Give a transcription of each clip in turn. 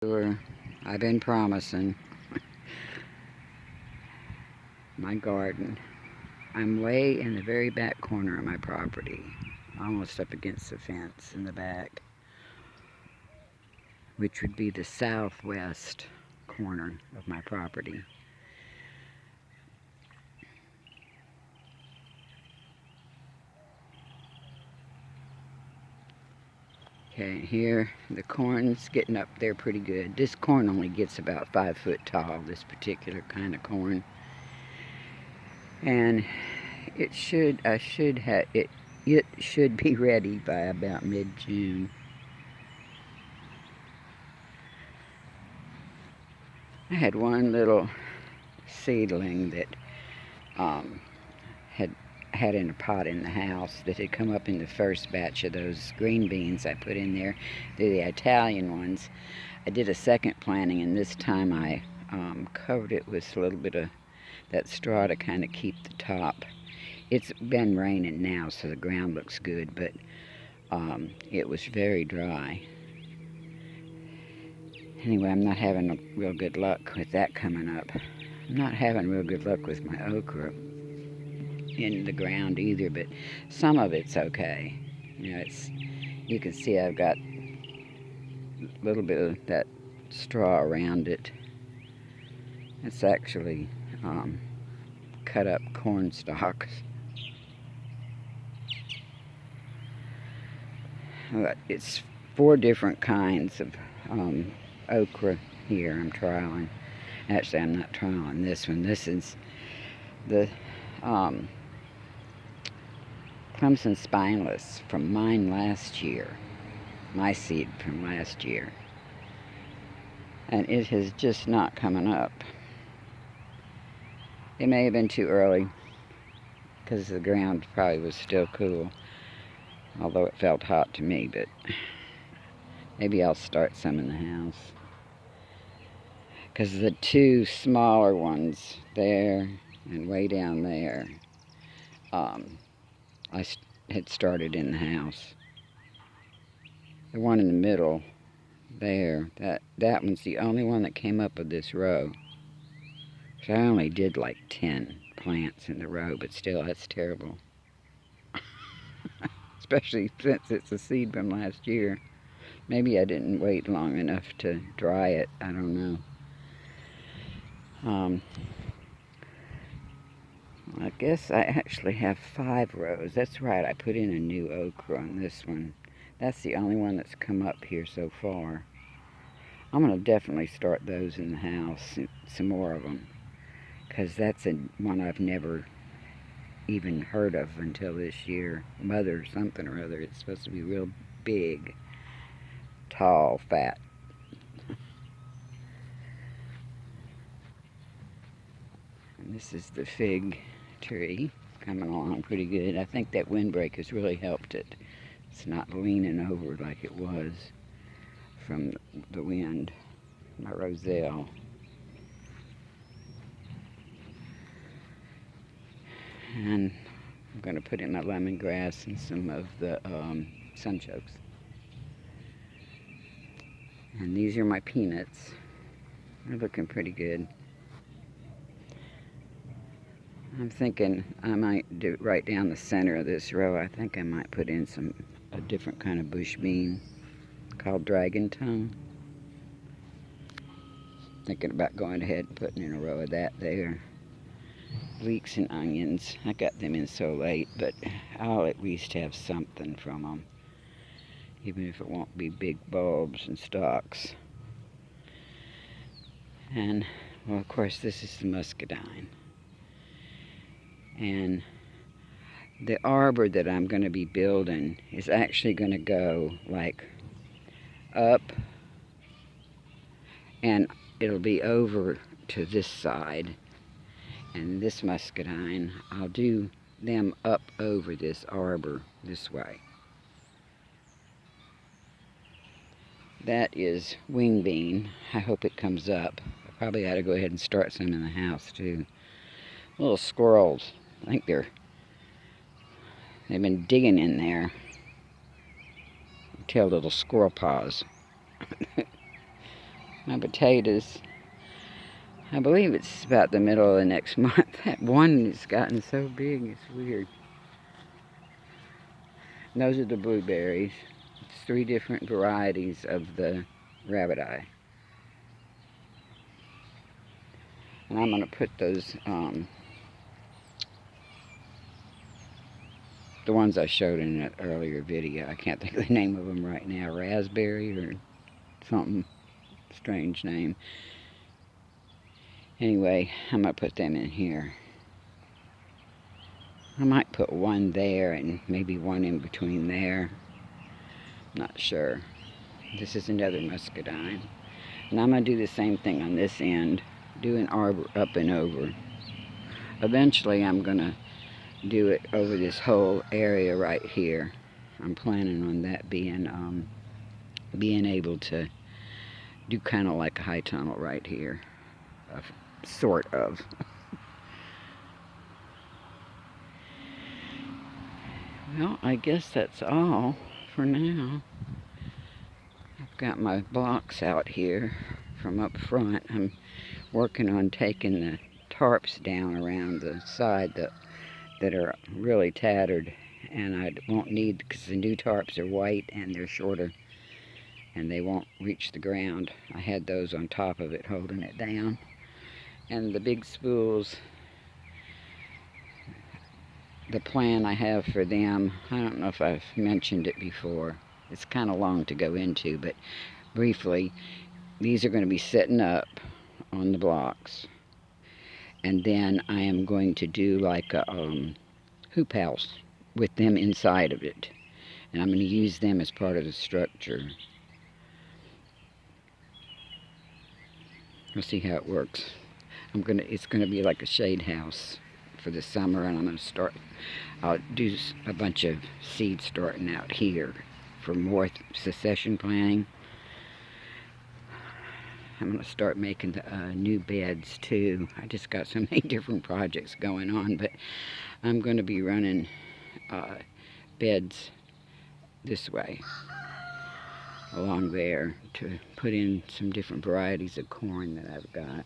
Sure, I've been promising my garden. I'm way in the very back corner of my property, almost up against the fence in the back, which would be the southwest corner of my property. Okay, here the corn's getting up there pretty good. This corn only gets about 5 foot tall, this particular kind of corn. And it should be ready by about mid-June. I had one little seedling that had in a pot in the house that had come up in the first batch of those green beans I put in there. They're the Italian ones. I did a second planting, and this time I covered it with a little bit of that straw to kind of keep the top. It's been raining now, so the ground looks good, but it was very dry. Anyway, I'm not having real good luck with that coming up. I'm not having real good luck with my okra in the ground either, but some of it's okay. You know, you can see I've got a little bit of that straw around it. It's actually cut up corn stalks. It's 4 different kinds of okra here I'm trialing. Actually, I'm not trialing this one. This is the Clemson Spineless from mine last year, my seed from last year, and it has just not coming up. It may have been too early because the ground probably was still cool, although it felt hot to me, but maybe I'll start some in the house, because the 2 smaller ones there and way down there, I had started in the house. The one in the middle there, that one's the only one that came up with this row. So I only did like 10 plants in the row, but still, that's terrible. Especially since it's a seed from last year. Maybe I didn't wait long enough to dry it. I don't know. I guess I actually have 5 rows. That's right, I put in a new okra on this one. That's the only one that's come up here so far. I'm going to definitely start those in the house, some more of them, because that's one I've never even heard of until this year. Mother something or other. It's supposed to be real big, tall, fat. And this is the fig tree, coming along pretty good. I think that windbreak has really helped it. It's not leaning over like it was from the wind. My roselle. And I'm going to put in my lemongrass and some of the sunchokes. And these are my peanuts. They're looking pretty good. I'm thinking I might do right down the center of this row. I think I might put in a different kind of bush bean called dragon tongue. Thinking about going ahead and putting in a row of that there. Leeks and onions. I got them in so late, but I'll at least have something from them, even if it won't be big bulbs and stalks. And, well, of course, this is the muscadine. And the arbor that I'm going to be building is actually going to go like up, and it'll be over to this side. And this muscadine, I'll do them up over this arbor this way. That is wing bean. I hope it comes up. I probably ought to go ahead and start some in the house too. Little squirrels. I think they've been digging in there. Tell little squirrel paws. My potatoes, I believe it's about the middle of the next month. That one has gotten so big, it's weird. And those are the blueberries. It's 3 different varieties of the rabbit eye. And I'm going to put those, the ones I showed in that earlier video. I can't think of the name of them right now. Raspberry or something strange name. Anyway, I'm going to put them in here. I might put one there and maybe one in between there. Not sure. This is another muscadine. And I'm going to do the same thing on this end. Do an arbor up and over. Eventually I'm going to do it over this whole area right here. I'm planning on that being able to do kind of like a high tunnel right here. Sort of. Well, I guess that's all for now. I've got my blocks out here from up front. I'm working on taking the tarps down around the side that are really tattered, and I won't need, because the new tarps are white and they're shorter and they won't reach the ground. I had those on top of it holding it down. And the big spools, the plan I have for them, I don't know if I've mentioned it before. It's kind of long to go into, but briefly, these are going to be setting up on the blocks. And then I am going to do like a hoop house with them inside of it. And I'm going to use them as part of the structure. We'll see how it works. It's gonna be like a shade house for the summer, and I'll do a bunch of seeds starting out here for more succession planting. I'm gonna start making the new beds too. I just got so many different projects going on, but I'm gonna be running beds this way along there to put in some different varieties of corn that I've got.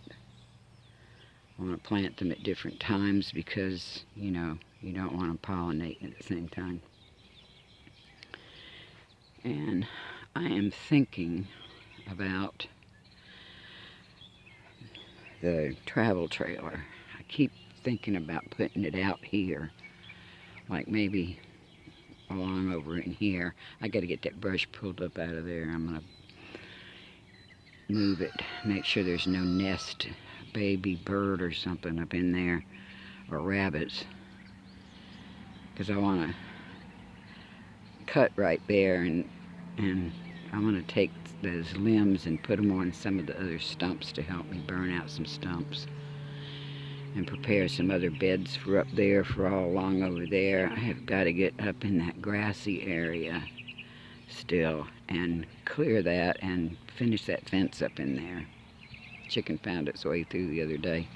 I want to plant them at different times because, you know, you don't want to pollinate at the same time. And I am thinking about the travel trailer. I keep thinking about putting it out here, like maybe along over in here. I got to get that brush pulled up out of there. I'm going to move it, make sure there's no nest baby bird or something up in there, or rabbits, because I want to cut right there, and I want to take those limbs and put them on some of the other stumps to help me burn out some stumps and prepare some other beds for up there, for all along over there. I have got to get up in that grassy area still and clear that and finish that fence up in there. Chicken found its way through the other day.